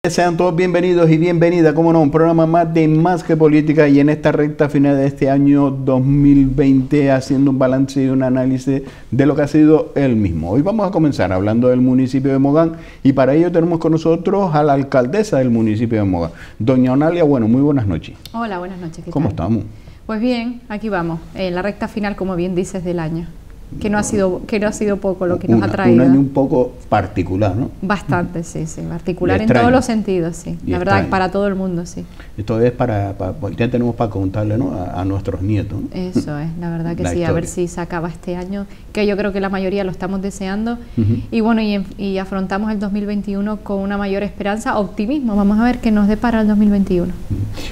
Sean todos bienvenidos y bienvenidas, como no, un programa más de Más que Política, y en esta recta final de este año 2020 haciendo un balance y un análisis de lo que ha sido el mismo. Hoy vamos a comenzar hablando del municipio de Mogán, y para ello tenemos con nosotros a la alcaldesa del municipio de Mogán, doña Onalia. Bueno, muy buenas noches. Hola, buenas noches. ¿Cómo estamos? Pues bien, aquí vamos, en la recta final, como bien dices, del año. Que no ha sido poco lo que nos ha traído. Un año un poco particular, ¿no? Bastante, sí, particular en todos los sentidos, sí. La verdad, para todo el mundo, sí. Esto es ya tenemos para contarle, ¿no?, a nuestros nietos, ¿no? Eso es, la verdad que sí, historia. A ver si se acaba este año, que yo creo que la mayoría lo estamos deseando. Y bueno, y afrontamos el 2021 con una mayor esperanza, optimismo. Vamos a ver qué nos depara el 2021.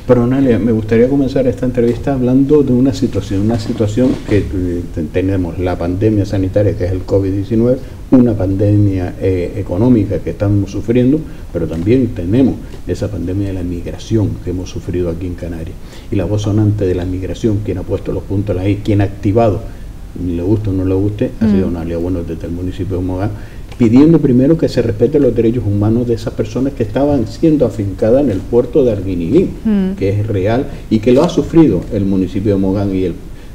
Pero Onalia, me gustaría comenzar esta entrevista hablando de una situación que tenemos, la pandemia sanitaria, que es el COVID-19, una pandemia económica que estamos sufriendo, pero también tenemos esa pandemia de la migración que hemos sufrido aquí en Canarias. Y la voz sonante de la migración, quien ha puesto los puntos en la I, quien ha activado, le guste o no le guste, ha sido Onalia Bueno desde el municipio de Mogán, pidiendo primero que se respeten los derechos humanos de esas personas que estaban siendo afincadas en el puerto de Arguineguín, que es real y que lo ha sufrido el municipio de Mogán y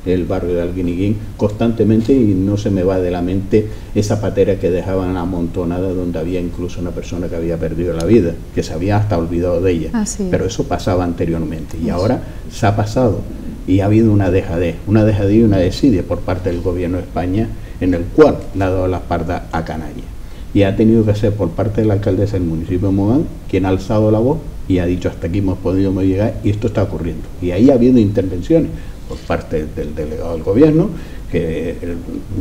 el barrio de Arguineguín constantemente, y no se me va de la mente esa patera que dejaban amontonada, donde había incluso una persona que había perdido la vida, que se había hasta olvidado de ella. Pero eso pasaba anteriormente, y ahora se ha pasado, y ha habido una dejadez y una desidia por parte del gobierno de España, en el cual le ha dado la espalda a Canarias, y ha tenido que ser por parte de la alcaldesa del municipio de Mogán quien ha alzado la voz y ha dicho: hasta aquí hemos podido llegar y esto está ocurriendo. Y ahí ha habido intervenciones por parte del delegado del gobierno, que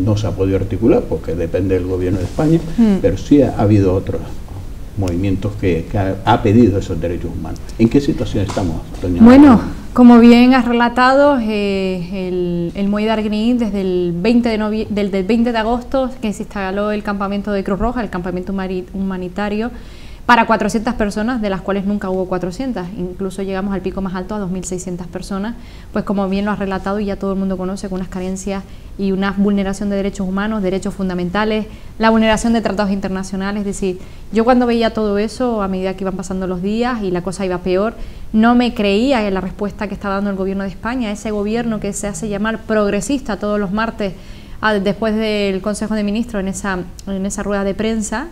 no se ha podido articular porque depende del gobierno de España, pero sí ha habido otros movimientos que ha pedido esos derechos humanos. ¿En qué situación estamos, doña Bueno, como bien has relatado, el muelle de Arguineguín, desde el 20 de agosto, que se instaló el campamento de Cruz Roja, el campamento humanitario, para 400 personas, de las cuales nunca hubo 400, incluso llegamos al pico más alto a 2.600 personas, pues como bien lo has relatado y ya todo el mundo conoce, con unas carencias y una vulneración de derechos humanos, derechos fundamentales, la vulneración de tratados internacionales. Es decir, yo cuando veía todo eso, a medida que iban pasando los días y la cosa iba peor, no me creía en la respuesta que estaba dando el gobierno de España, ese gobierno que se hace llamar progresista todos los martes, después del Consejo de Ministros, en esa rueda de prensa.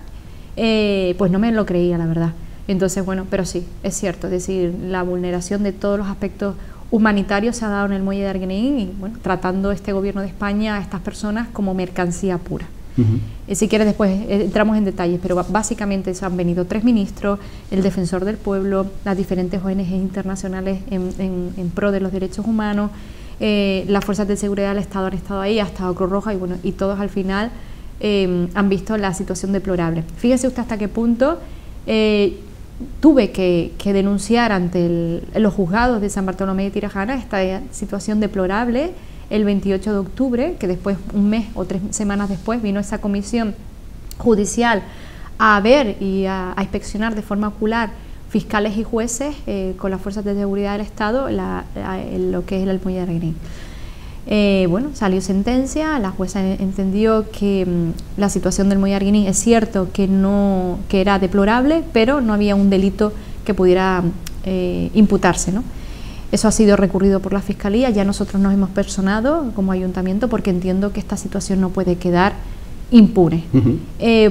Pues no me lo creía, la verdad. Entonces, bueno, pero sí, es cierto, es decir, la vulneración de todos los aspectos humanitarios se ha dado en el muelle de Arguineguín, y bueno, tratando este gobierno de España a estas personas como mercancía pura. Si quieres después entramos en detalles, pero básicamente se han venido 3 ministros, el defensor del pueblo, las diferentes ONG internacionales en pro de los derechos humanos, las fuerzas de seguridad del Estado han estado ahí, ha estado Cruz Roja, y bueno, y todos al final han visto la situación deplorable. Fíjese usted hasta qué punto tuve que denunciar ante los juzgados de San Bartolomé de Tirajana esta situación deplorable el 28 de octubre, que después, un mes o 3 semanas después, vino esa comisión judicial a ver y a inspeccionar de forma ocular fiscales y jueces con las fuerzas de seguridad del Estado lo que es el muelle de Arguineguín. Bueno, salió sentencia, la jueza entendió que la situación del muelle de Arguineguín es cierto que era deplorable, pero no había un delito que pudiera imputarse, ¿no? Eso ha sido recurrido por la Fiscalía, ya nosotros nos hemos personado como ayuntamiento porque entiendo que esta situación no puede quedar impune,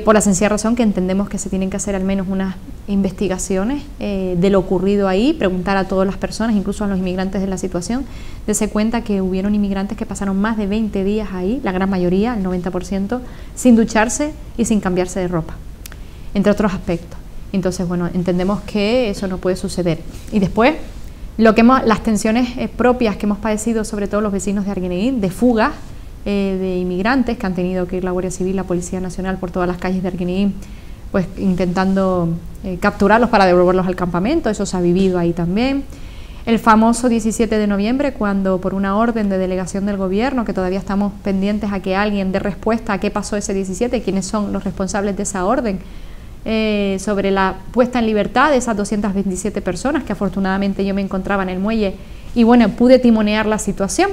por la sencilla razón que entendemos que se tienen que hacer al menos unas investigaciones de lo ocurrido ahí, preguntar a todas las personas, incluso a los inmigrantes de la situación, darse cuenta que hubieron inmigrantes que pasaron más de 20 días ahí, la gran mayoría, el 90%, sin ducharse y sin cambiarse de ropa, entre otros aspectos. Entonces, bueno, entendemos que eso no puede suceder. Y después, las tensiones propias que hemos padecido, sobre todo los vecinos de Arguineguín, de fugas de inmigrantes que han tenido que ir la Guardia Civil, la Policía Nacional por todas las calles de Arguineguín, pues intentando capturarlos para devolverlos al campamento. Eso se ha vivido ahí también. El famoso 17 de noviembre, cuando por una orden de delegación del gobierno, que todavía estamos pendientes a que alguien dé respuesta a qué pasó ese 17, quiénes son los responsables de esa orden, sobre la puesta en libertad de esas 227 personas, que afortunadamente yo me encontraba en el muelle y bueno, pude timonear la situación.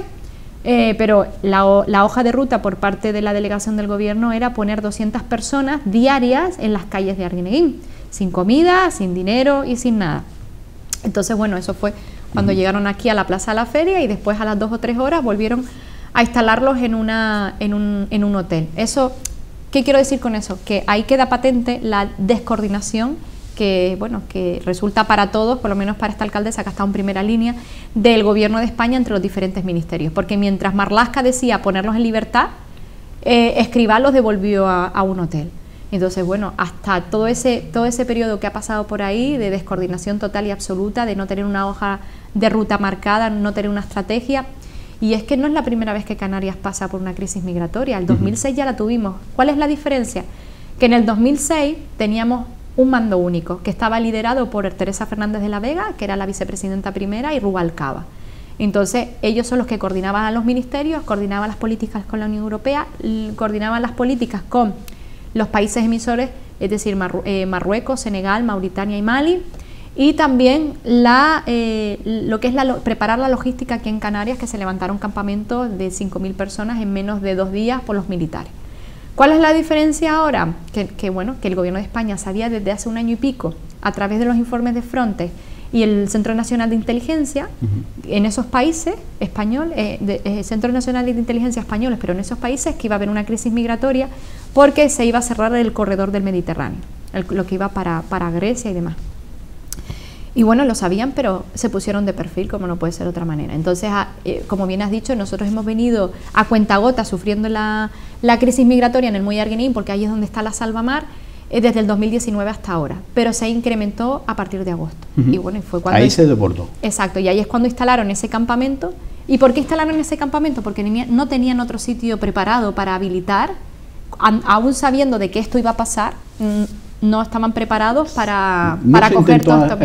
Pero la hoja de ruta por parte de la delegación del gobierno era poner 200 personas diarias en las calles de Arguineguín. sin comida, sin dinero y sin nada. Entonces, bueno, eso fue cuando llegaron aquí a la Plaza de la Feria y después a las 2 o 3 horas volvieron a instalarlos en un hotel. Eso, ¿qué quiero decir con eso? Que ahí queda patente la descoordinación que, bueno, que resulta para todos, por lo menos para esta alcaldesa que ha estado en primera línea, del gobierno de España entre los diferentes ministerios. Porque mientras Marlaska decía ponerlos en libertad, Escrivá los devolvió a un hotel. Entonces, bueno, hasta todo ese periodo que ha pasado por ahí de descoordinación total y absoluta, de no tener una hoja de ruta marcada, no tener una estrategia. Y es que no es la primera vez que Canarias pasa por una crisis migratoria. El 2006 ya la tuvimos. ¿Cuál es la diferencia? Que en el 2006 teníamos un mando único, que estaba liderado por Teresa Fernández de la Vega, que era la vicepresidenta primera, y Rubalcaba. Entonces, ellos son los que coordinaban a los ministerios, coordinaban las políticas con la Unión Europea, coordinaban las políticas con los países emisores, es decir, Marruecos, Senegal, Mauritania y Mali, y también lo que es preparar la logística aquí en Canarias, que se levantaron campamentos de 5.000 personas en menos de 2 días por los militares. ¿Cuál es la diferencia ahora? Que el gobierno de España sabía desde hace 1 año y pico, a través de los informes de Frontex y el Centro Nacional de Inteligencia, en esos países Centro Nacional de Inteligencia españoles, pero en esos países que iba a haber una crisis migratoria porque se iba a cerrar el corredor del Mediterráneo, lo que iba para Grecia y demás. Y bueno, lo sabían, pero se pusieron de perfil, como no puede ser de otra manera. Entonces, como bien has dicho, nosotros hemos venido a cuentagotas sufriendo la crisis migratoria en el Muelle Arguineguín, porque ahí es donde está la Salvamar, desde el 2019 hasta ahora, pero se incrementó a partir de agosto. Y bueno, fue cuando ahí se desbordó. Exacto, y ahí es cuando instalaron ese campamento. ¿Y por qué instalaron ese campamento? Porque no tenían otro sitio preparado para habilitar, aún sabiendo de que esto iba a pasar. No estaban preparados para coger todo esto.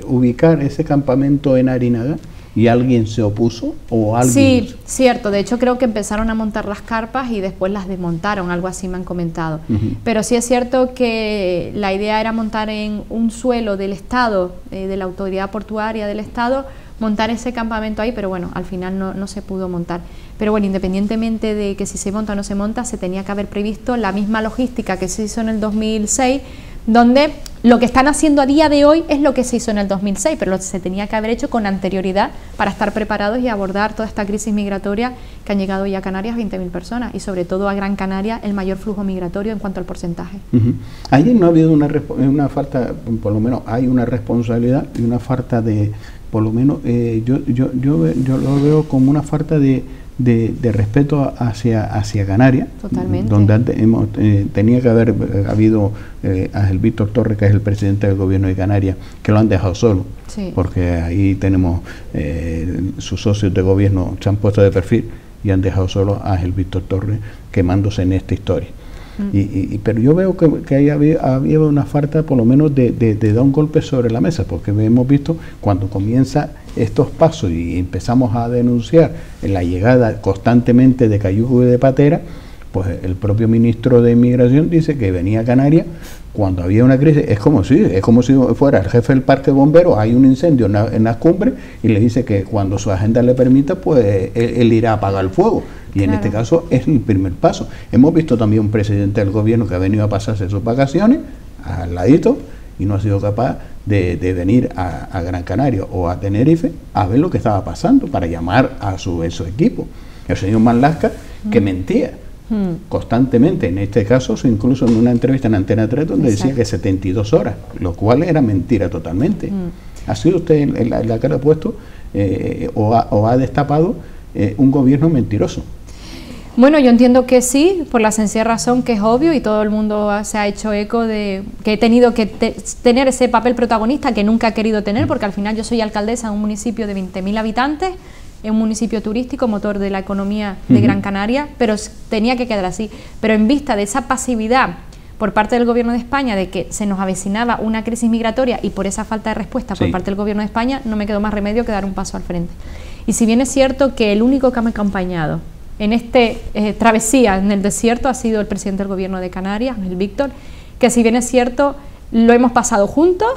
Ubicar ese campamento en Arinaga, ¿y alguien se opuso? ¿O alguien? Sí, cierto. De hecho, creo que empezaron a montar las carpas y después las desmontaron, algo así me han comentado. Pero sí es cierto que la idea era montar en un suelo del Estado, de la autoridad portuaria del Estado, montar ese campamento ahí, pero bueno, al final no se pudo montar. Pero bueno, independientemente de que si se monta o no se monta, se tenía que haber previsto la misma logística que se hizo en el 2006, donde lo que están haciendo a día de hoy es lo que se hizo en el 2006, pero se tenía que haber hecho con anterioridad para estar preparados y abordar toda esta crisis migratoria que han llegado ya a Canarias 20.000 personas y sobre todo a Gran Canaria el mayor flujo migratorio en cuanto al porcentaje. Ayer no ha habido una falta, por lo menos hay una responsabilidad y una falta de, por lo menos yo lo veo como una falta de respeto hacia Canarias. Totalmente. Donde antes tenía que haber habido a Ángel Víctor Torres, que es el presidente del gobierno de Canarias, que lo han dejado solo, sí. Porque ahí tenemos sus socios de gobierno se han puesto de perfil y han dejado solo a Ángel Víctor Torres quemándose en esta historia. Pero yo veo que había una falta por lo menos de dar un golpe sobre la mesa, porque hemos visto cuando comienza estos pasos y empezamos a denunciar la llegada constantemente de cayucos y de pateras, pues el propio ministro de Inmigración dice que venía a Canarias cuando había una crisis. Es como si fuera el jefe del parque de bomberos, hay un incendio en las cumbres y le dice que cuando su agenda le permita, pues él irá a apagar el fuego. Y en este caso es el primer paso. Hemos visto también un presidente del gobierno que ha venido a pasarse sus vacaciones al ladito y no ha sido capaz de venir a Gran Canaria o a Tenerife a ver lo que estaba pasando para llamar a su equipo. El señor Marlaska, que mentía constantemente, en este caso incluso en una entrevista en Antena 3 donde decía que 72 horas, lo cual era mentira totalmente. ¿Ha sido usted la que le ha puesto o ha destapado un gobierno mentiroso? Bueno, yo entiendo que sí, por la sencilla razón que es obvio y todo el mundo se ha hecho eco de que he tenido que tener ese papel protagonista que nunca he querido tener, porque al final yo soy alcaldesa de un municipio de 20.000 habitantes, es un municipio turístico, motor de la economía de Gran Canaria, pero tenía que quedar así. Pero en vista de esa pasividad por parte del gobierno de España de que se nos avecinaba una crisis migratoria y por esa falta de respuesta por parte del gobierno de España, no me quedó más remedio que dar un paso al frente. Y si bien es cierto que el único que me ha acompañado en esta travesía en el desierto ha sido el presidente del gobierno de Canarias, Ángel Víctor, que si bien es cierto, lo hemos pasado juntos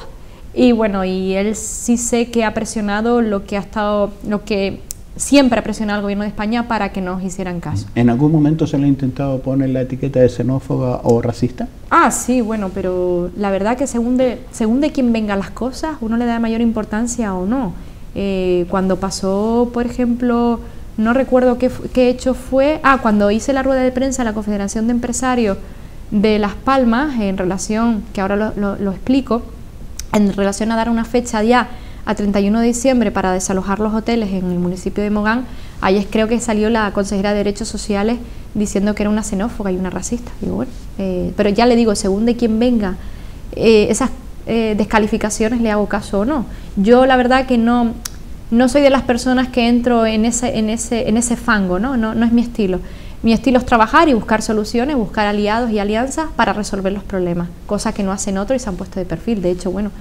y bueno, y él sí sé que ha presionado lo que siempre ha presionado al gobierno de España para que nos hicieran caso. ¿En algún momento se le ha intentado poner la etiqueta de xenófoba o racista? Ah, sí, bueno, pero la verdad que según de quién vengan las cosas, uno le da mayor importancia o no. Cuando pasó, por ejemplo, no recuerdo qué hecho fue, cuando hice la rueda de prensa en la Confederación de Empresarios de Las Palmas, en relación, que ahora lo explico, en relación a dar una fecha ya a 31 de diciembre para desalojar los hoteles en el municipio de Mogán, ayer creo que salió la consejera de Derechos Sociales diciendo que era una xenófoba y una racista. Digo, bueno, pero ya le digo, según de quién venga esas descalificaciones, le hago caso o no. Yo la verdad que no soy de las personas que entro en ese fango, no es mi estilo. Mi estilo es trabajar y buscar soluciones, buscar aliados y alianzas para resolver los problemas, cosa que no hacen otros y se han puesto de perfil. De hecho, bueno,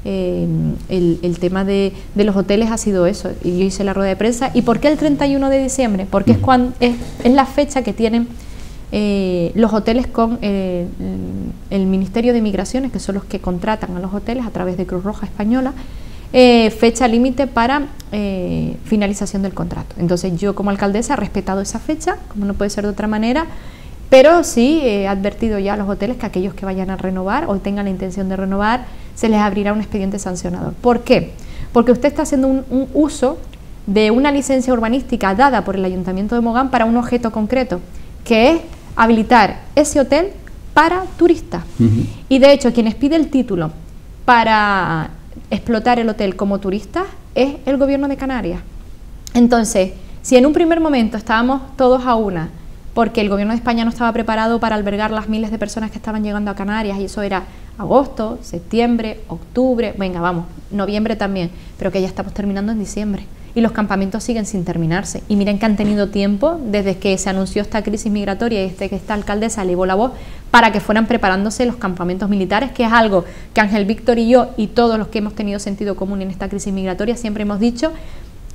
el tema de los hoteles ha sido eso, y yo hice la rueda de prensa. ¿Y por qué el 31 de diciembre? Porque es la fecha que tienen los hoteles con el Ministerio de Migraciones, que son los que contratan a los hoteles a través de Cruz Roja Española, fecha límite para finalización del contrato. Entonces yo como alcaldesa he respetado esa fecha, como no puede ser de otra manera, pero sí he advertido ya a los hoteles que aquellos que vayan a renovar o tengan la intención de renovar, se les abrirá un expediente sancionador. ¿Por qué? Porque usted está haciendo un uso de una licencia urbanística dada por el Ayuntamiento de Mogán para un objeto concreto, que es habilitar ese hotel para turistas. Y de hecho, quienes pide el título para explotar el hotel como turistas es el Gobierno de Canarias. Entonces, si en un primer momento estábamos todos a una, porque el Gobierno de España no estaba preparado para albergar las miles de personas que estaban llegando a Canarias, y eso era agosto, septiembre, octubre, venga, vamos, noviembre también, pero que ya estamos terminando en diciembre y los campamentos siguen sin terminarse. Y miren que han tenido tiempo desde que se anunció esta crisis migratoria y que esta alcaldesa elevó la voz para que fueran preparándose los campamentos militares, que es algo que Ángel Víctor y yo y todos los que hemos tenido sentido común en esta crisis migratoria siempre hemos dicho,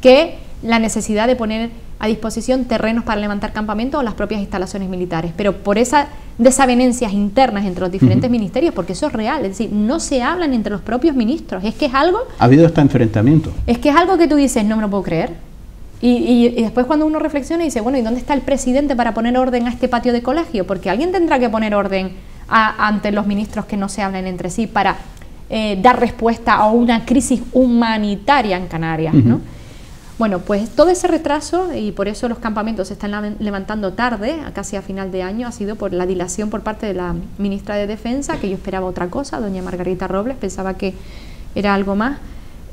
que la necesidad de poner a disposición terrenos para levantar campamentos o las propias instalaciones militares, pero por esas desavenencias internas entre los diferentes ministerios, porque eso es real, es decir, no se hablan entre los propios ministros, es que es algo... ¿Ha habido este enfrentamiento? Es que es algo que tú dices, no me lo puedo creer, y después cuando uno reflexiona y dice, bueno, ¿y dónde está el presidente para poner orden a este patio de colegio? Porque alguien tendrá que poner orden ante los ministros que no se hablan entre sí para dar respuesta a una crisis humanitaria en Canarias, ¿no? Bueno, pues todo ese retraso, y por eso los campamentos se están levantando tarde, casi a final de año, ha sido por la dilación por parte de la ministra de Defensa, que yo esperaba otra cosa, doña Margarita Robles, pensaba que era algo más,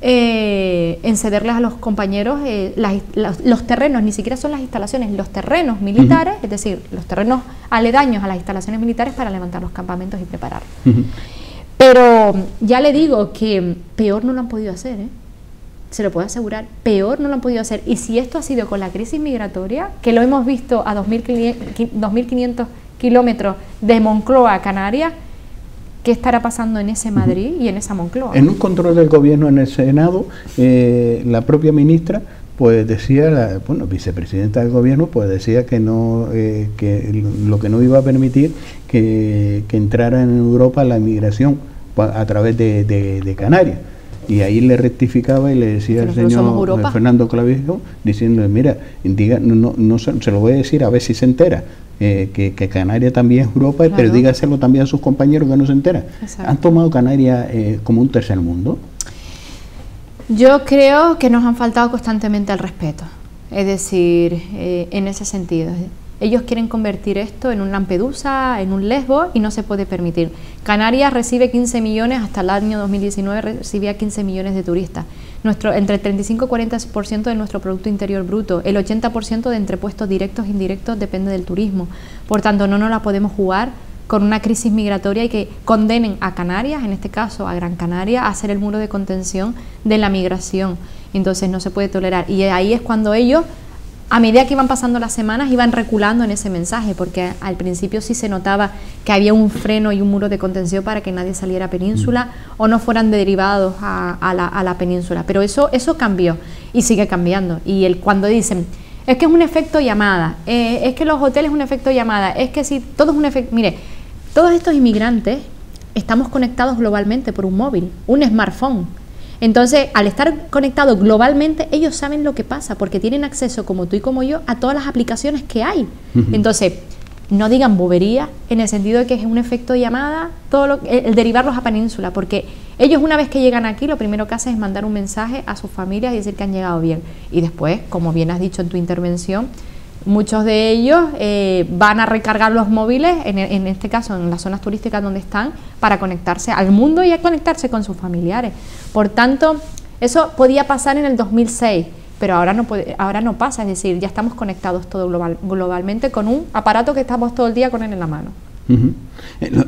en cederles a los compañeros los terrenos, ni siquiera son las instalaciones, los terrenos militares, es decir, los terrenos aledaños a las instalaciones militares para levantar los campamentos y prepararlos. Pero ya le digo que peor no lo han podido hacer, se lo puedo asegurar, peor no lo han podido hacer. Y si esto ha sido con la crisis migratoria, que lo hemos visto a 2.500 kilómetros de Moncloa a Canarias, ¿qué estará pasando en ese Madrid y en esa Moncloa? En un control del gobierno en el Senado, la propia ministra pues decía, vicepresidenta del gobierno, pues decía que no, que lo que no iba a permitir que entrara en Europa la inmigración a través de Canarias. Y ahí le rectificaba y le decía al señor Fernando Clavijo, diciendo, mira, no se lo voy a decir a ver si se entera, que Canarias también es Europa, claro, pero dígaselo también a sus compañeros que no se enteran. Exacto. ¿Han tomado Canarias como un tercer mundo? Yo creo que nos han faltado constantemente al respeto, es decir, en ese sentido. Ellos quieren convertir esto en un Lampedusa, en un Lesbos, y no se puede permitir. Canarias recibe 15 millones, hasta el año 2019 recibía 15 millones de turistas. Entre el 35 y 40% de nuestro Producto Interior Bruto, el 80% de entrepuestos directos e indirectos depende del turismo. Por tanto, no nos la podemos jugar con una crisis migratoria y que condenen a Canarias, en este caso a Gran Canaria, a ser el muro de contención de la migración. Entonces no se puede tolerar. Y ahí es cuando ellos, a medida que iban pasando las semanas, iban reculando en ese mensaje, porque al principio sí se notaba que había un freno y un muro de contención para que nadie saliera a península o no fueran derivados a la península. Pero eso cambió y sigue cambiando. Y cuando dicen, es que es un efecto llamada, es que los hoteles es un efecto llamada, es que si todo es un efecto... Mire, todos estos inmigrantes estamos conectados globalmente por un móvil, un smartphone. Entonces, al estar conectados globalmente, ellos saben lo que pasa, porque tienen acceso, como tú y como yo, a todas las aplicaciones que hay. Entonces, no digan bobería en el sentido de que es un efecto de llamada, el derivarlos a Península, porque ellos una vez que llegan aquí, lo primero que hacen es mandar un mensaje a sus familias y decir que han llegado bien. Y después, como bien has dicho en tu intervención, muchos de ellos van a recargar los móviles, en este caso en las zonas turísticas donde están, para conectarse al mundo y a conectarse con sus familiares. Por tanto, eso podía pasar en el 2006, pero ahora no pasa, es decir, ya estamos conectados todo globalmente con un aparato que estamos todo el día con él en la mano.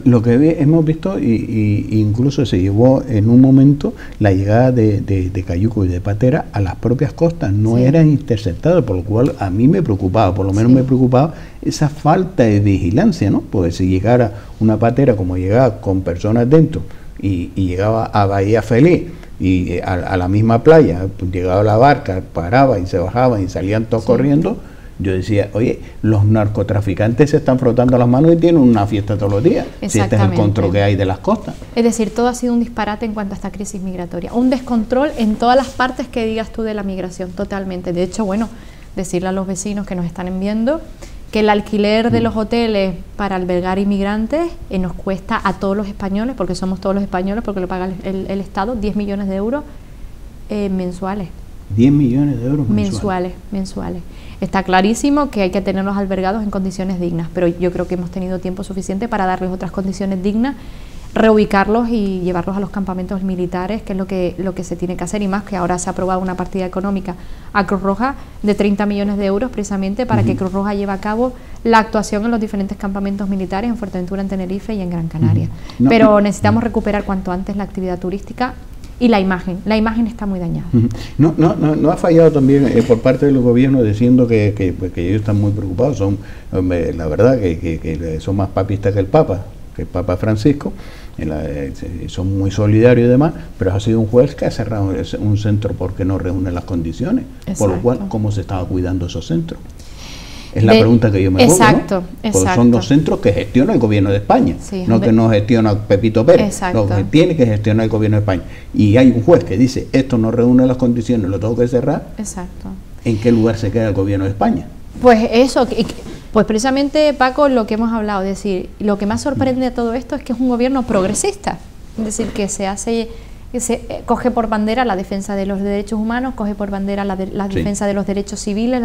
Lo que hemos visto, y incluso se llevó en un momento la llegada de cayucos y de pateras a las propias costas, no eran interceptados, por lo cual a mí me preocupaba, por lo menos me preocupaba esa falta de vigilancia, ¿no? Porque si llegara una patera como llegaba con personas dentro y llegaba a Bahía Feliz y a la misma playa, pues llegaba la barca, paraba y se bajaban y salían todos corriendo. Yo decía, oye, los narcotraficantes se están frotando las manos y tienen una fiesta todos los días, si este es el control que hay de las costas. Es decir, todo ha sido un disparate en cuanto a esta crisis migratoria, un descontrol en todas las partes que digas tú de la migración, totalmente. De hecho, bueno, decirle a los vecinos que nos están viendo que el alquiler de los hoteles para albergar inmigrantes nos cuesta a todos los españoles, porque somos todos los españoles, porque lo paga el Estado, 10 millones de euros mensuales. 10 millones de euros mensuales. Está clarísimo que hay que tenerlos albergados en condiciones dignas, pero yo creo que hemos tenido tiempo suficiente para darles otras condiciones dignas, reubicarlos y llevarlos a los campamentos militares, que es lo que se tiene que hacer, y más que ahora se ha aprobado una partida económica a Cruz Roja de 30 millones de euros precisamente para que Cruz Roja lleve a cabo la actuación en los diferentes campamentos militares en Fuerteventura, en Tenerife y en Gran Canaria. Pero necesitamos recuperar cuanto antes la actividad turística y la imagen está muy dañada. No ha fallado también por parte del gobierno diciendo que ellos están muy preocupados, son la verdad que son más papistas que el Papa Francisco, son muy solidarios y demás, pero ha sido un juez que ha cerrado un centro porque no reúne las condiciones. Exacto. Por lo cual, ¿cómo se estaba cuidando esos centros? Es la pregunta que yo me pongo, ¿no? Porque son los centros que gestiona el gobierno de España, no que no gestiona Pepito Pérez, lo que tiene que gestionar el gobierno de España. Y hay un juez que dice, esto no reúne las condiciones, lo tengo que cerrar. Exacto. ¿En qué lugar se queda el gobierno de España? Pues eso, pues precisamente, Paco, lo que hemos hablado, es decir, lo que más sorprende de todo esto es que es un gobierno progresista, es decir, que se coge por bandera la defensa de los derechos humanos, coge por bandera la defensa de los derechos civiles,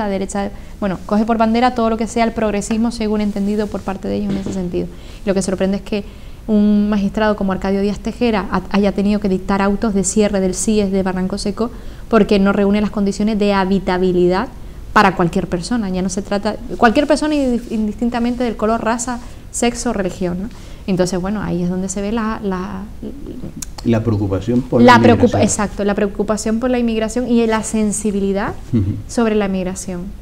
coge por bandera todo lo que sea el progresismo según entendido por parte de ellos en ese sentido. Y lo que sorprende es que un magistrado como Arcadio Díaz Tejera haya tenido que dictar autos de cierre del CIES de Barranco Seco porque no reúne las condiciones de habitabilidad para cualquier persona. Ya no se trata, cualquier persona indistintamente del color, raza, sexo, religión, ¿no? Entonces, bueno, ahí es donde se ve la preocupación por la inmigración. Exacto, la preocupación por la inmigración y la sensibilidad sobre la migración.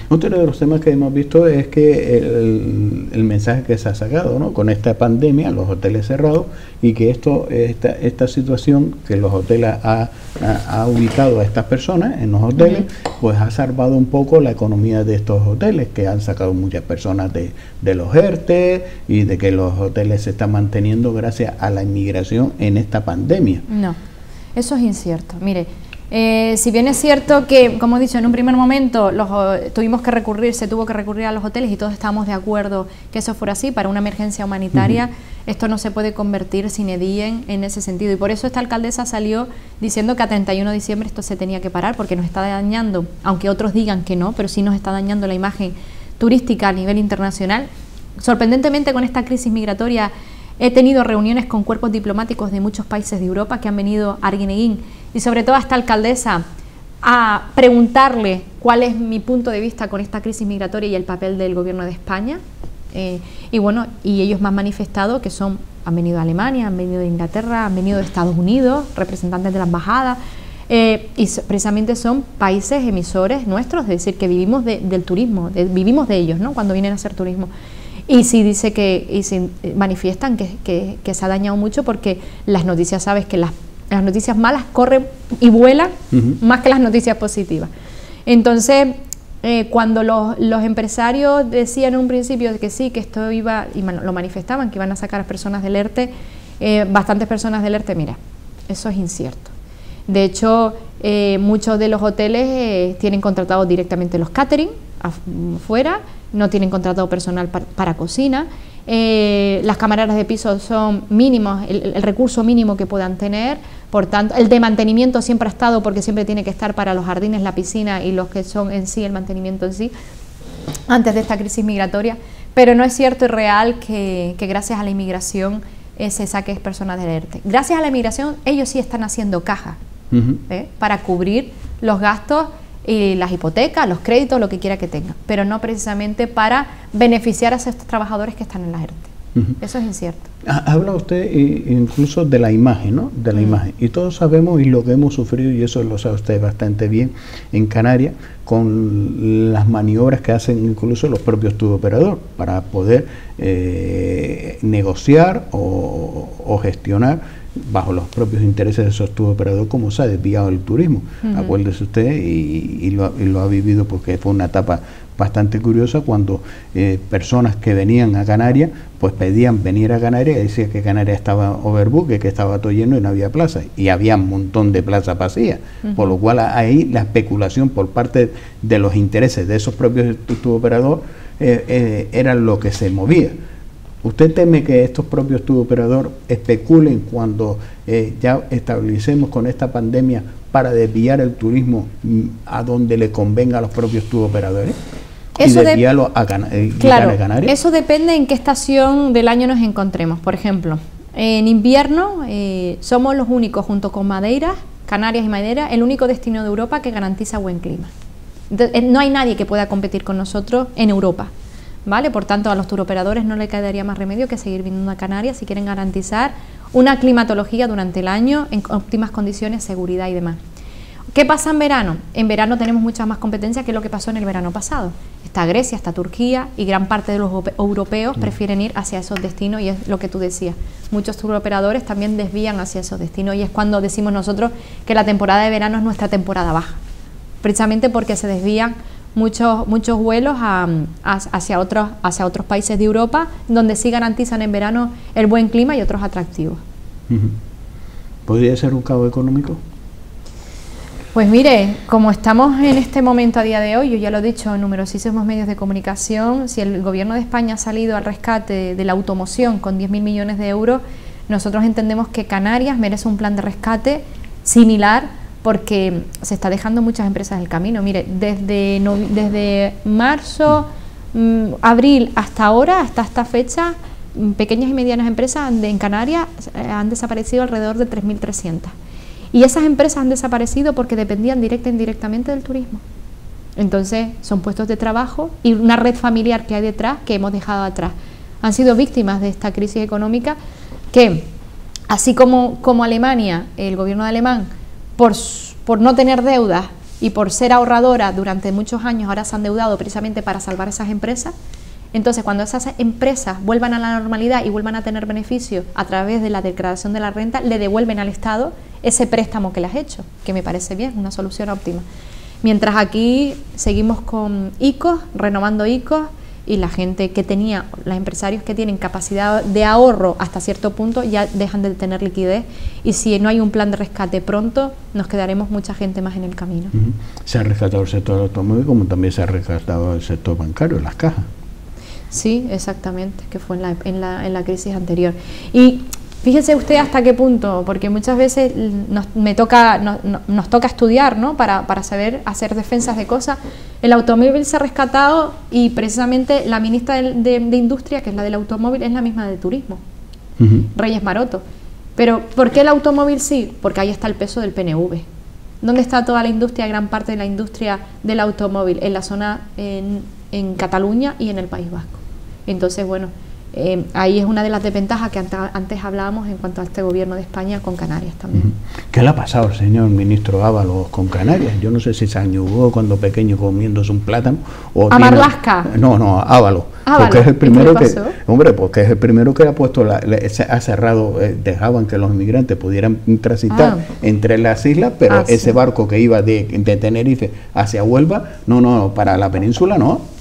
Otro de los temas que hemos visto es que el mensaje que se ha sacado, ¿no?, con esta pandemia, los hoteles cerrados, y que esta situación que los hoteles ha ubicado a estas personas en los hoteles, pues ha salvado un poco la economía de estos hoteles, que han sacado muchas personas de los ERTE y de que los hoteles se están manteniendo gracias a la inmigración en esta pandemia. No, eso es incierto. Mire, si bien es cierto que, como he dicho, en un primer momento se tuvo que recurrir a los hoteles y todos estábamos de acuerdo que eso fuera así, para una emergencia humanitaria, esto no se puede convertir sine die en ese sentido. Y por eso esta alcaldesa salió diciendo que a 31 de diciembre esto se tenía que parar, porque nos está dañando, aunque otros digan que no, pero sí nos está dañando la imagen turística a nivel internacional. Sorprendentemente, con esta crisis migratoria he tenido reuniones con cuerpos diplomáticos de muchos países de Europa que han venido a Arguineguín, y sobre todo a esta alcaldesa, a preguntarle cuál es mi punto de vista con esta crisis migratoria y el papel del gobierno de España. Y ellos me han manifestado que han venido de Alemania, han venido de Inglaterra, han venido de Estados Unidos, representantes de la embajada, y precisamente son países emisores nuestros, es decir, que vivimos del turismo, vivimos de ellos, ¿no?, cuando vienen a hacer turismo. Y sí dice se manifiestan que se ha dañado mucho, porque las noticias, sabes que las noticias malas corren y vuelan más que las noticias positivas. Entonces, cuando los empresarios decían en un principio que sí, que esto iba, y lo manifestaban, que iban a sacar a personas del ERTE, bastantes personas del ERTE, mira, eso es incierto. De hecho, muchos de los hoteles tienen contratados directamente los catering afuera, no tienen contratado personal para cocina. Las camareras de piso son mínimos, el recurso mínimo que puedan tener. Por tanto, el de mantenimiento siempre ha estado, porque siempre tiene que estar para los jardines, la piscina y los que son en sí, el mantenimiento en sí, antes de esta crisis migratoria. Pero no es cierto y real que gracias a la inmigración se saque personas del ERTE. Gracias a la inmigración ellos sí están haciendo caja para cubrir los gastos y las hipotecas, los créditos, lo que quiera que tengan, pero no precisamente para beneficiar a esos trabajadores que están en la ERTE. Eso es incierto. Habla usted incluso de la imagen, ¿no? De la imagen. Y todos sabemos y lo que hemos sufrido, y eso lo sabe usted bastante bien, en Canarias, con las maniobras que hacen incluso los propios turoperadores para poder negociar o gestionar bajo los propios intereses de esos turoperadores cómo se ha desviado el turismo. Acuérdese usted, y lo ha vivido, porque fue una etapa bastante curiosa cuando personas que venían a Canarias pues pedían venir a Canarias y decían que Canarias estaba overbook, que estaba todo lleno y no había plaza, y había un montón de plazas vacías, por lo cual ahí la especulación por parte de los intereses de esos propios turoperadores era lo que se movía. ¿Usted teme que estos propios turoperadores especulen cuando ya establecemos con esta pandemia para desviar el turismo a donde le convenga a los propios turoperadores? Eso y desviarlo a Canarias. Eso depende en qué estación del año nos encontremos. Por ejemplo, en invierno somos los únicos, junto con Madeira, Canarias y Madeira, el único destino de Europa que garantiza buen clima. No hay nadie que pueda competir con nosotros en Europa, ¿vale? Por tanto, a los turoperadores no le quedaría más remedio que seguir viniendo a Canarias si quieren garantizar una climatología durante el año en óptimas condiciones, seguridad y demás. ¿Qué pasa en verano? En verano tenemos mucha más competencia que lo que pasó en el verano pasado. Está Grecia, está Turquía, y gran parte de los europeos prefieren ir hacia esos destinos, y es lo que tú decías. Muchos turoperadores también desvían hacia esos destinos, y es cuando decimos nosotros que la temporada de verano es nuestra temporada baja, precisamente porque se desvían muchos vuelos hacia otros países de Europa, donde sí garantizan en verano el buen clima y otros atractivos. ¿Podría ser un cabo económico? Pues mire, como estamos en este momento a día de hoy, yo ya lo he dicho en numerosísimos medios de comunicación, si el gobierno de España ha salido al rescate de la automoción con 10.000 millones de euros, nosotros entendemos que Canarias merece un plan de rescate similar, porque se está dejando muchas empresas en el camino. Mire, desde marzo, abril hasta ahora, hasta esta fecha, pequeñas y medianas empresas en Canarias han desaparecido alrededor de 3.300. Y esas empresas han desaparecido porque dependían directa e indirectamente del turismo. Entonces, son puestos de trabajo y una red familiar que hay detrás que hemos dejado atrás. Han sido víctimas de esta crisis económica que, así como Alemania, el gobierno de alemán, por no tener deudas y por ser ahorradora durante muchos años, ahora se han endeudado precisamente para salvar esas empresas. Entonces, cuando esas empresas vuelvan a la normalidad y vuelvan a tener beneficios a través de la declaración de la renta, le devuelven al Estado ese préstamo que le has hecho, que me parece bien, una solución óptima. Mientras aquí seguimos con ICOs, renovando ICOs, y la gente que tenía, los empresarios que tienen capacidad de ahorro hasta cierto punto ya dejan de tener liquidez, y si no hay un plan de rescate pronto, nos quedaremos mucha gente más en el camino. Se ha rescatado el sector automóvil, como también se ha rescatado el sector bancario, las cajas. Sí, exactamente, que fue en la crisis anterior. Y fíjese usted hasta qué punto, porque muchas veces nos toca estudiar, ¿no? para saber hacer defensas de cosas. El automóvil se ha rescatado, y precisamente la ministra de Industria, que es la del automóvil, es la misma de turismo, Reyes Maroto. Pero ¿por qué el automóvil sí? Porque ahí está el peso del PNV. ¿Dónde está toda la industria, gran parte de la industria del automóvil? En la zona, en Cataluña y en el País Vasco. Entonces, bueno, ahí es una de las desventajas que antes hablábamos en cuanto a este gobierno de España con Canarias también. ¿Qué le ha pasado al señor ministro Ábalos con Canarias? Yo no sé si se añugó cuando pequeño comiéndose un plátano o ¿A Marlaska? No, Ábalos. Porque es el primero porque es el primero que ha puesto ha cerrado, dejaban que los inmigrantes pudieran transitar entre las islas, pero ese barco que iba de Tenerife hacia Huelva, no, para la península no.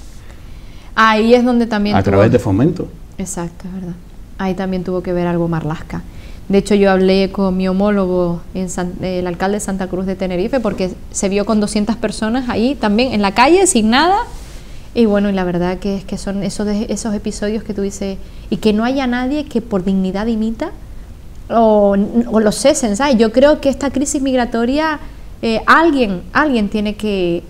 Ahí es donde también a través de Fomento. Exacto, es verdad. Ahí también tuvo que ver algo Marlaska. De hecho, yo hablé con mi homólogo, el alcalde de Santa Cruz de Tenerife, porque se vio con 200 personas ahí también en la calle, sin nada. Y bueno, y la verdad que es que son esos episodios que tú dices, y que no haya nadie que por dignidad dimita o lo cesen, ¿sabes? Yo creo que esta crisis migratoria, alguien tiene que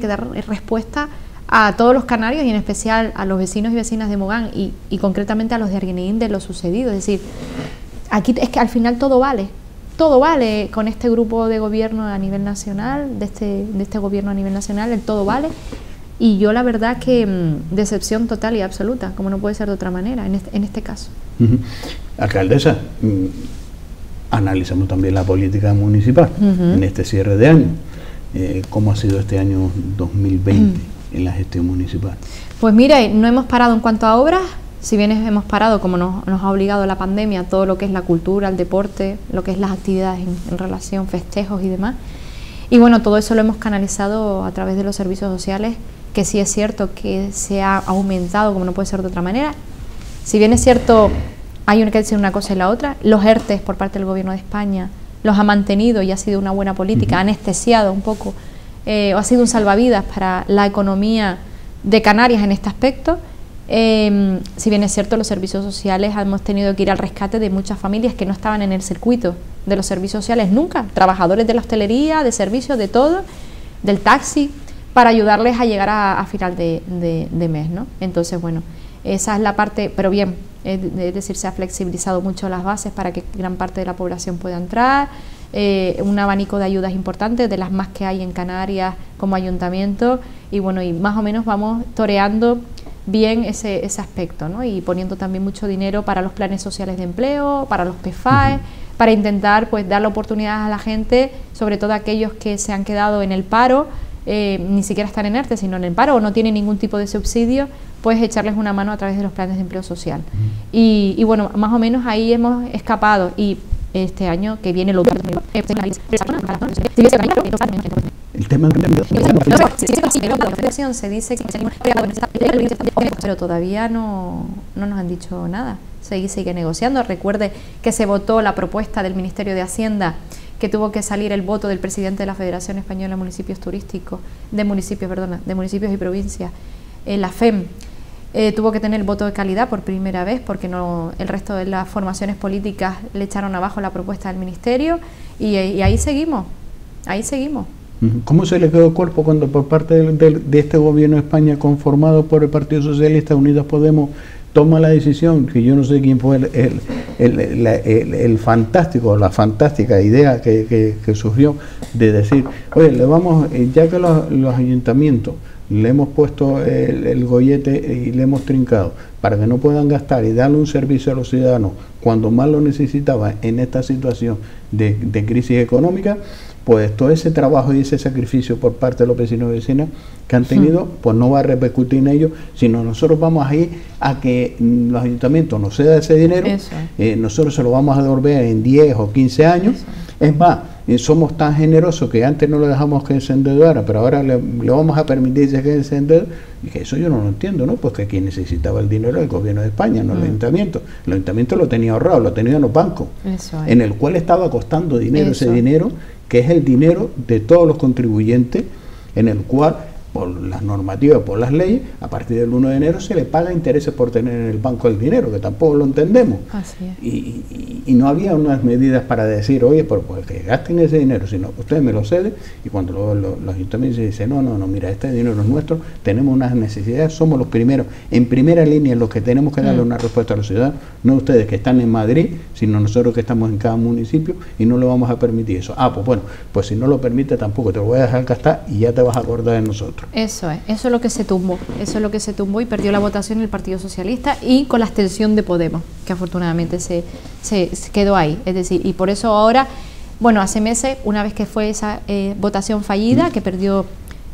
dar respuesta a todos los canarios y en especial a los vecinos y vecinas de Mogán y concretamente a los de Arguineguín de lo sucedido. Es decir, aquí es que al final todo vale con este grupo de gobierno a nivel nacional, de este gobierno a nivel nacional, el todo vale. Y yo la verdad que decepción total y absoluta, como no puede ser de otra manera en este caso. Alcaldesa, analizamos también la política municipal en este cierre de año. ¿Cómo ha sido este año 2020 en la gestión municipal? Pues mira, no hemos parado en cuanto a obras. Si bien hemos parado, como nos ha obligado la pandemia, todo lo que es la cultura, el deporte, lo que es las actividades en relación, festejos y demás. Y bueno, todo eso lo hemos canalizado a través de los servicios sociales, que sí es cierto que se ha aumentado, como no puede ser de otra manera. Si bien es cierto, hay que decir una cosa y la otra, los ERTEs por parte del Gobierno de España los ha mantenido y ha sido una buena política, ha anestesiado un poco, o ha sido un salvavidas para la economía de Canarias en este aspecto. Si bien es cierto, los servicios sociales hemos tenido que ir al rescate de muchas familias que no estaban en el circuito de los servicios sociales nunca, trabajadores de la hostelería, de servicios, de todo, del taxi, para ayudarles a llegar a final de mes, ¿no? Entonces, bueno, esa es la parte, pero bien, es decir, se ha flexibilizado mucho las bases para que gran parte de la población pueda entrar, un abanico de ayudas importantes, de las más que hay en Canarias como ayuntamiento, y bueno, y más o menos vamos toreando bien ese aspecto, ¿no? Y poniendo también mucho dinero para los planes sociales de empleo, para los PFAE, para intentar pues dar la oportunidad a la gente, sobre todo a aquellos que se han quedado en el paro, ni siquiera están en ERTE, sino en el paro o no tienen ningún tipo de subsidio, pues echarles una mano a través de los planes de empleo social. Y bueno, más o menos ahí hemos escapado, y este año que viene lo el tema de se dice que pero todavía no nos han dicho nada. Se sigue negociando. Recuerde que se votó la propuesta del Ministerio de Hacienda, que tuvo que salir el voto del presidente de la Federación Española de Municipios Turísticos, de municipios y provincias, la FEM. Tuvo que tener el voto de calidad por primera vez porque el resto de las formaciones políticas le echaron abajo la propuesta del Ministerio y ahí seguimos, ¿Cómo se le quedó el cuerpo cuando por parte de este gobierno de España conformado por el Partido Socialista, Unidas Podemos, toma la decisión, que yo no sé quién fue la fantástica idea que surgió de decir, oye, ya que los ayuntamientos le hemos puesto el gollete y le hemos trincado para que no puedan gastar y darle un servicio a los ciudadanos cuando más lo necesitaban en esta situación de crisis económica, pues todo ese trabajo y ese sacrificio por parte de los vecinos y vecinas que han tenido, pues no va a repercutir en ellos, sino nosotros vamos a ir a que los ayuntamientos nos cedan ese dinero, nosotros se lo vamos a devolver en 10 o 15 años. Es más, somos tan generosos que antes no le dejamos que se endeudara, pero ahora le vamos a permitir que se endeude, y que eso yo no lo entiendo, ¿no? Pues que quien necesitaba el dinero era el gobierno de España, no el ayuntamiento. El ayuntamiento lo tenía ahorrado, lo tenía en los bancos, en el cual estaba costando dinero ese dinero, que es el dinero de todos los contribuyentes, en el cual, por las normativas, por las leyes, a partir del 1 de enero se le paga intereses por tener en el banco el dinero, que tampoco lo entendemos. Así es. Y no había unas medidas para decir, oye, pues que gasten ese dinero, sino que ustedes me lo ceden, y cuando los ayuntamientos dicen, no, mira, este dinero es nuestro, tenemos unas necesidades, somos los primeros, en primera línea, los que tenemos que darle una respuesta a los ciudadanos, no ustedes que están en Madrid, sino nosotros que estamos en cada municipio, y no le vamos a permitir eso. Pues bueno, pues si no lo permite tampoco te lo voy a dejar gastar y ya te vas a acordar de nosotros. Eso es lo que se tumbó, y perdió la votación el Partido Socialista y con la abstención de Podemos, que afortunadamente se quedó ahí. Es decir, y por eso ahora, bueno, hace meses, una vez que fue esa votación fallida, que perdió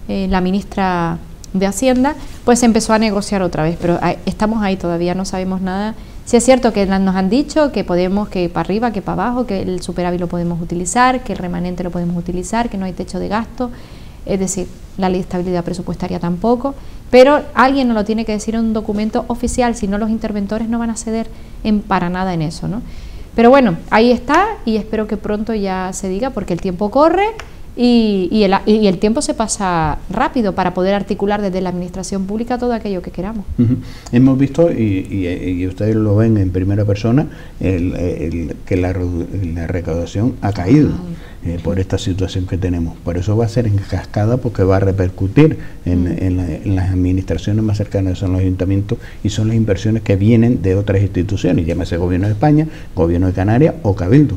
la ministra de Hacienda, pues se empezó a negociar otra vez, pero estamos ahí todavía, no sabemos nada. Sí es cierto que nos han dicho que podemos, que para arriba, que para abajo, que el superávit lo podemos utilizar, que el remanente lo podemos utilizar, que no hay techo de gasto. Es decir, la ley de estabilidad presupuestaria tampoco, pero alguien nos lo tiene que decir en un documento oficial, si no los interventores no van a ceder para nada en eso, ¿no? Pero bueno, ahí está y espero que pronto ya se diga, porque el tiempo corre y el tiempo se pasa rápido para poder articular desde la administración pública todo aquello que queramos. Hemos visto, y ustedes lo ven en primera persona, que la recaudación ha caído por esta situación que tenemos. Por eso va a ser en cascada, porque va a repercutir en las administraciones más cercanas, son los ayuntamientos y son las inversiones que vienen de otras instituciones, llámese Gobierno de España, Gobierno de Canarias o Cabildo.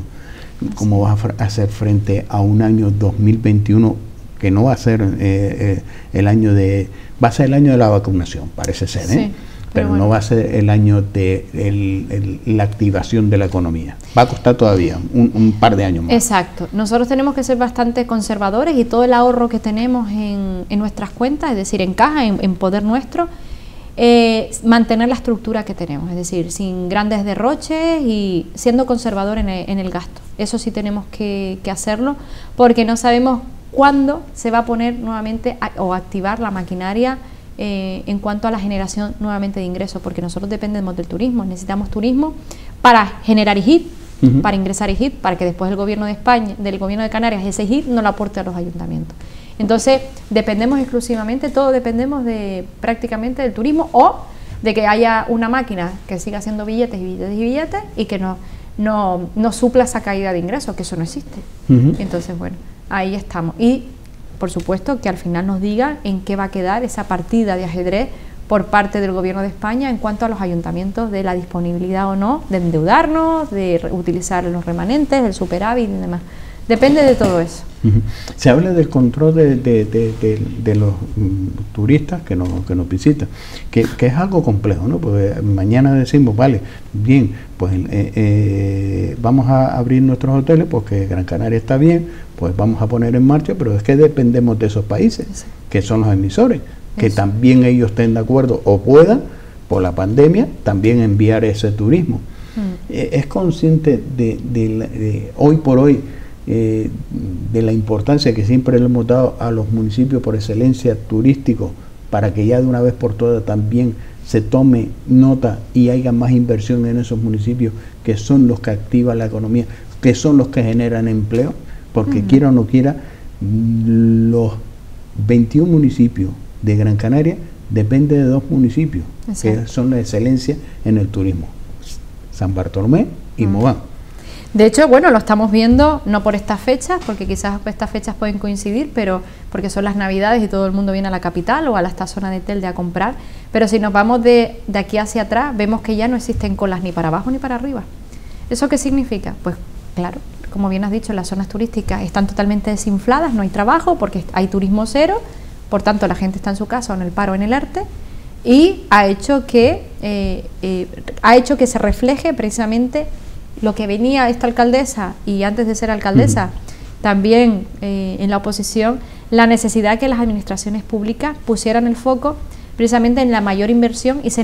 ¿Cómo vas a hacer frente a un año 2021 que no va a ser el año de... Va a ser el año de la vacunación, parece ser, sí, pero bueno, no va a ser el año de la activación de la economía. Va a costar todavía un par de años más. Exacto. Nosotros tenemos que ser bastante conservadores y todo el ahorro que tenemos en nuestras cuentas, es decir, en caja, en poder nuestro, mantener la estructura que tenemos, es decir, sin grandes derroches y siendo conservador en el gasto. Eso sí tenemos que hacerlo, porque no sabemos cuándo se va a poner nuevamente o activar la maquinaria en cuanto a la generación nuevamente de ingresos, porque nosotros dependemos del turismo, necesitamos turismo para generar IGIT, para ingresar IGIT, para que después el Gobierno de España, del Gobierno de Canarias, ese IGIT no lo aporte a los ayuntamientos. Entonces, dependemos exclusivamente, todos dependemos prácticamente del turismo, o de que haya una máquina que siga haciendo billetes y billetes y billetes y que no supla esa caída de ingresos, que eso no existe. Entonces, bueno, ahí estamos. Y, por supuesto, que al final nos digan en qué va a quedar esa partida de ajedrez por parte del Gobierno de España en cuanto a los ayuntamientos, de la disponibilidad o no de endeudarnos, de utilizar los remanentes, el superávit y demás. Depende de todo eso. Se habla del control de los turistas que nos visitan, que es algo complejo, ¿no? Porque mañana decimos, vale, bien, pues vamos a abrir nuestros hoteles porque Gran Canaria está bien, pues vamos a poner en marcha, pero es que dependemos de esos países, que son los emisores, que también ellos estén de acuerdo o puedan, por la pandemia, también enviar ese turismo. Es consciente de hoy por hoy, de la importancia que siempre le hemos dado a los municipios por excelencia turísticos, para que ya de una vez por todas también se tome nota y haya más inversión en esos municipios, que son los que activan la economía, que son los que generan empleo, porque quiera o no quiera, los 21 municipios de Gran Canaria dependen de dos municipios, que son la excelencia en el turismo: San Bartolomé y Mogán. De hecho, bueno, lo estamos viendo no por estas fechas, porque quizás estas fechas pueden coincidir, pero porque son las Navidades y todo el mundo viene a la capital o a esta zona de Telde a comprar, pero si nos vamos de aquí hacia atrás, vemos que ya no existen colas ni para abajo ni para arriba. ¿Eso qué significa? Pues claro, como bien has dicho, las zonas turísticas están totalmente desinfladas, no hay trabajo porque hay turismo cero, por tanto la gente está en su casa o en el paro o en el ERTE, y ha hecho que se refleje precisamente lo que venía esta alcaldesa, y antes de ser alcaldesa, también en la oposición, la necesidad de que las administraciones públicas pusieran el foco precisamente en la mayor inversión y se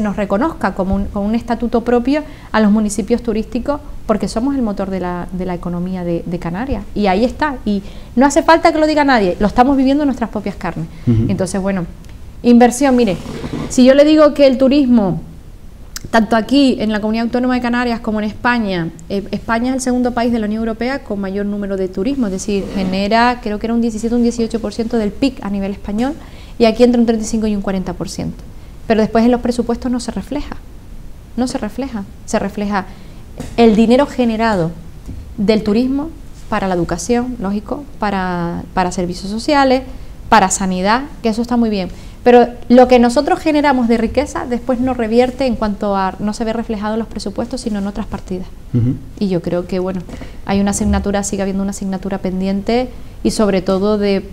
nos reconozca como un estatuto propio a los municipios turísticos, porque somos el motor de la economía de Canarias, y ahí está, y no hace falta que lo diga nadie, lo estamos viviendo en nuestras propias carnes. Entonces, bueno, inversión, mire, si yo le digo que el turismo, tanto aquí en la Comunidad Autónoma de Canarias como en España, España es el segundo país de la Unión Europea con mayor número de turismo, es decir, genera, creo que era un 17 o un 18% del PIB a nivel español, y aquí entre un 35 y un 40%. Pero después en los presupuestos no se refleja, se refleja el dinero generado del turismo para la educación, lógico, para servicios sociales, para sanidad, que eso está muy bien. Pero lo que nosotros generamos de riqueza después no revierte en cuanto a, no se ve reflejado en los presupuestos, sino en otras partidas. Y yo creo que, bueno, hay una asignatura, sigue habiendo una asignatura pendiente, y sobre todo de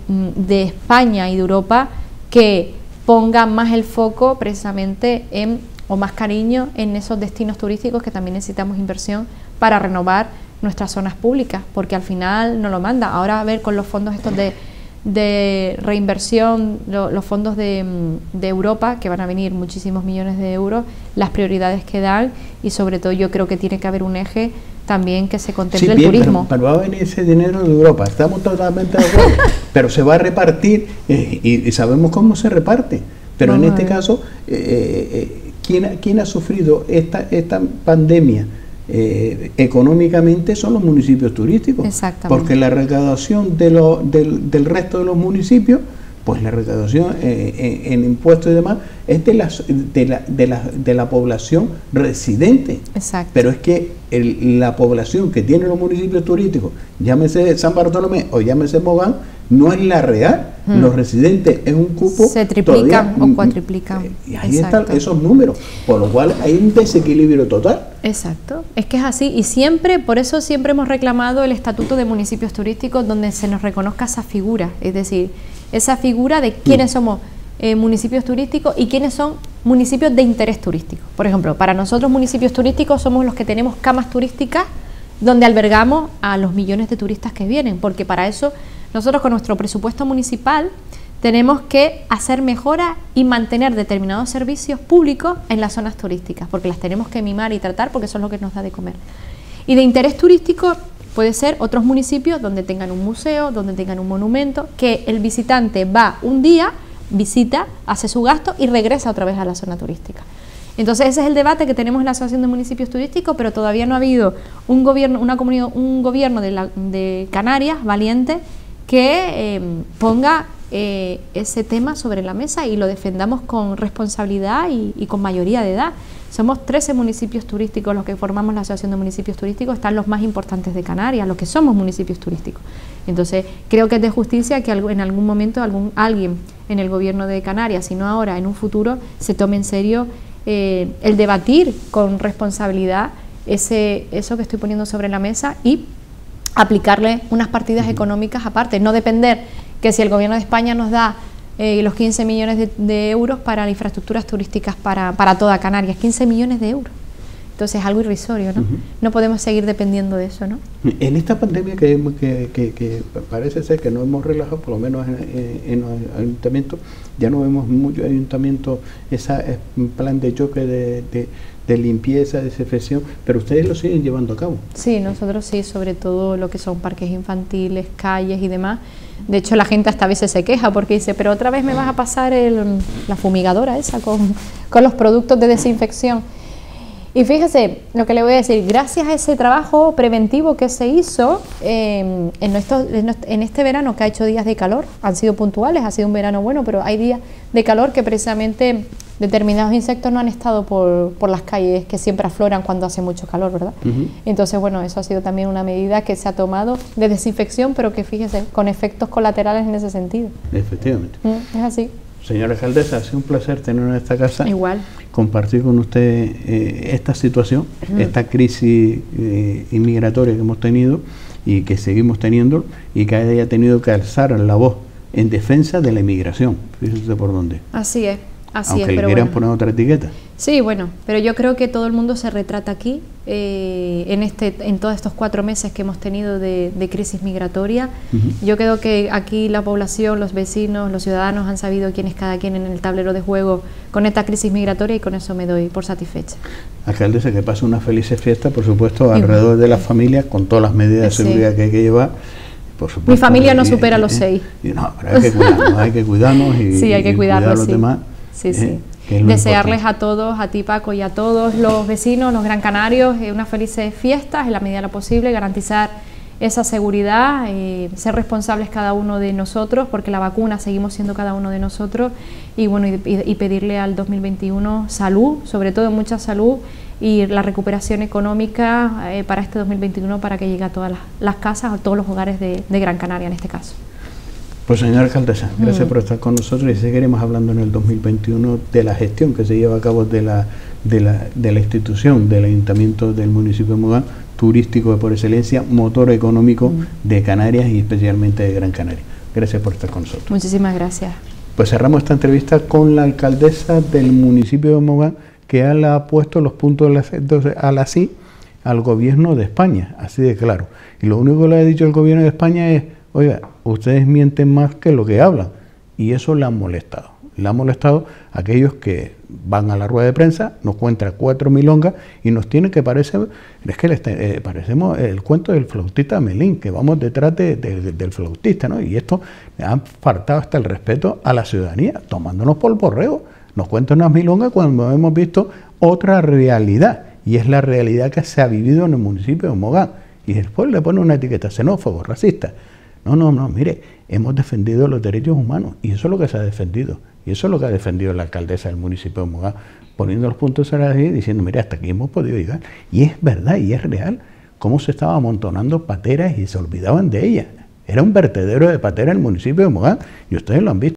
España y de Europa, que ponga más el foco precisamente o más cariño en esos destinos turísticos, que también necesitamos inversión para renovar nuestras zonas públicas, porque al final no lo manda. Ahora a ver con los fondos estos de reinversión, los fondos de Europa, que van a venir muchísimos millones de euros, las prioridades que dan, y sobre todo yo creo que tiene que haber un eje también que se contemple el turismo. Pero va a venir ese dinero de Europa, estamos totalmente de acuerdo, pero se va a repartir y sabemos cómo se reparte, pero en este caso, ¿quién ha sufrido esta pandemia económicamente son los municipios turísticos. Porque la recaudación del resto de los municipios, pues la recaudación en impuestos y demás es de la población residente. Exacto. Pero es que la población que tienen los municipios turísticos, llámese San Bartolomé o llámese Mogán, no es la real. Los residentes es un cupo. Se triplican o cuatriplican. Y ahí están esos números, por lo cual hay un desequilibrio total. Exacto, es que es así, y siempre, por eso siempre hemos reclamado el Estatuto de Municipios Turísticos, donde se nos reconozca esa figura, es decir, esa figura de quiénes somos municipios turísticos y quiénes son municipios de interés turístico. Por ejemplo, para nosotros municipios turísticos somos los que tenemos camas turísticas donde albergamos a los millones de turistas que vienen, porque para eso nosotros con nuestro presupuesto municipal tenemos que hacer mejoras y mantener determinados servicios públicos en las zonas turísticas, porque las tenemos que mimar y tratar porque eso es lo que nos da de comer. Y de interés turístico puede ser otros municipios donde tengan un museo, donde tengan un monumento, que el visitante va un día, visita, hace su gasto y regresa otra vez a la zona turística. Entonces ese es el debate que tenemos en la Asociación de Municipios Turísticos, pero todavía no ha habido un gobierno, un gobierno de Canarias valiente que ponga ese tema sobre la mesa y lo defendamos con responsabilidad y con mayoría de edad. Somos 13 municipios turísticos los que formamos la Asociación de Municipios Turísticos, están los más importantes de Canarias, los que somos municipios turísticos. Entonces, creo que es de justicia que en algún momento alguien en el gobierno de Canarias, si no ahora, en un futuro, se tome en serio el debatir con responsabilidad eso que estoy poniendo sobre la mesa y aplicarle unas partidas económicas aparte, no depender que si el gobierno de España nos da los 15 millones de euros para las infraestructuras turísticas para toda Canarias, 15 millones de euros. Entonces es algo irrisorio, ¿no? No podemos seguir dependiendo de eso, ¿no? En esta pandemia que parece ser que no hemos relajado, por lo menos en los ayuntamientos, ya no vemos muchos ayuntamientos, ese plan de choque de limpieza, desinfección, pero ustedes lo siguen llevando a cabo. Sí, nosotros sí, sobre todo lo que son parques infantiles, calles y demás. De hecho, la gente hasta a veces se queja porque dice, pero otra vez me vas a pasar la fumigadora esa con los productos de desinfección. Y fíjese lo que le voy a decir, gracias a ese trabajo preventivo que se hizo en este verano, que ha hecho días de calor, han sido puntuales, ha sido un verano bueno, pero hay días de calor que precisamente determinados insectos no han estado por las calles que siempre afloran cuando hace mucho calor, ¿verdad? Entonces, bueno, eso ha sido también una medida que se ha tomado de desinfección, pero que fíjese, con efectos colaterales en ese sentido. Efectivamente. Es así. Señora alcaldesa, ha sido un placer tenerla en esta casa. Igual. Compartir con usted esta situación, esta crisis inmigratoria que hemos tenido y que seguimos teniendo, y que haya tenido que alzar la voz en defensa de la inmigración. Fíjese por dónde. Así es. Así aunque le quieran poner otra etiqueta. Sí, bueno, pero yo creo que todo el mundo se retrata aquí, en todos estos 4 meses que hemos tenido de crisis migratoria. Yo creo que aquí la población, los vecinos, los ciudadanos han sabido quién es cada quien en el tablero de juego con esta crisis migratoria, y con eso me doy por satisfecha. Alcaldesa, que pase una feliz fiesta, por supuesto, alrededor de las familias, con todas las medidas de seguridad que hay que llevar. Por supuesto, mi familia no supera los 6. No, pero hay que cuidarnos y, sí, hay que cuidar a los demás. Sí, sí. Desearles a todos, a ti Paco y a todos los vecinos, los gran canarios, unas felices fiestas en la medida de lo posible, garantizar esa seguridad, ser responsables cada uno de nosotros, porque la vacuna seguimos siendo cada uno de nosotros, y bueno, y pedirle al 2021 salud, sobre todo mucha salud, y la recuperación económica para este 2021, para que llegue a todas las casas, a todos los hogares de Gran Canaria en este caso. Pues señora alcaldesa, gracias por estar con nosotros, y seguiremos hablando en el 2021 de la gestión que se lleva a cabo de la institución del Ayuntamiento del municipio de Mogán, turístico por excelencia, motor económico de Canarias y especialmente de Gran Canaria. Gracias por estar con nosotros. Muchísimas gracias. Pues cerramos esta entrevista con la alcaldesa del municipio de Mogán, que ha puesto los puntos a la sí al gobierno de España, así de claro. Y lo único que le ha dicho el gobierno de España es, oiga, ustedes mienten más que lo que hablan, y eso le ha molestado. Le ha molestado a aquellos que van a la rueda de prensa, nos cuentan 4 milongas y nos tiene que parecer, es que parecemos el cuento del flautista Melín, que vamos detrás del flautista, ¿no? Y esto ha faltado hasta el respeto a la ciudadanía, tomándonos por el borrego. Nos cuentan unas milongas cuando hemos visto otra realidad. y es la realidad que se ha vivido en el municipio de Mogán. Y después le pone una etiqueta xenófobo, racista. No, mire, hemos defendido los derechos humanos y eso es lo que se ha defendido. Y eso es lo que ha defendido la alcaldesa del municipio de Mogán, poniendo los puntos a la ley y diciendo, mire, hasta aquí hemos podido llegar. Y es verdad y es real cómo se estaban amontonando pateras y se olvidaban de ellas. Era un vertedero de pateras en el municipio de Mogán y ustedes lo han visto.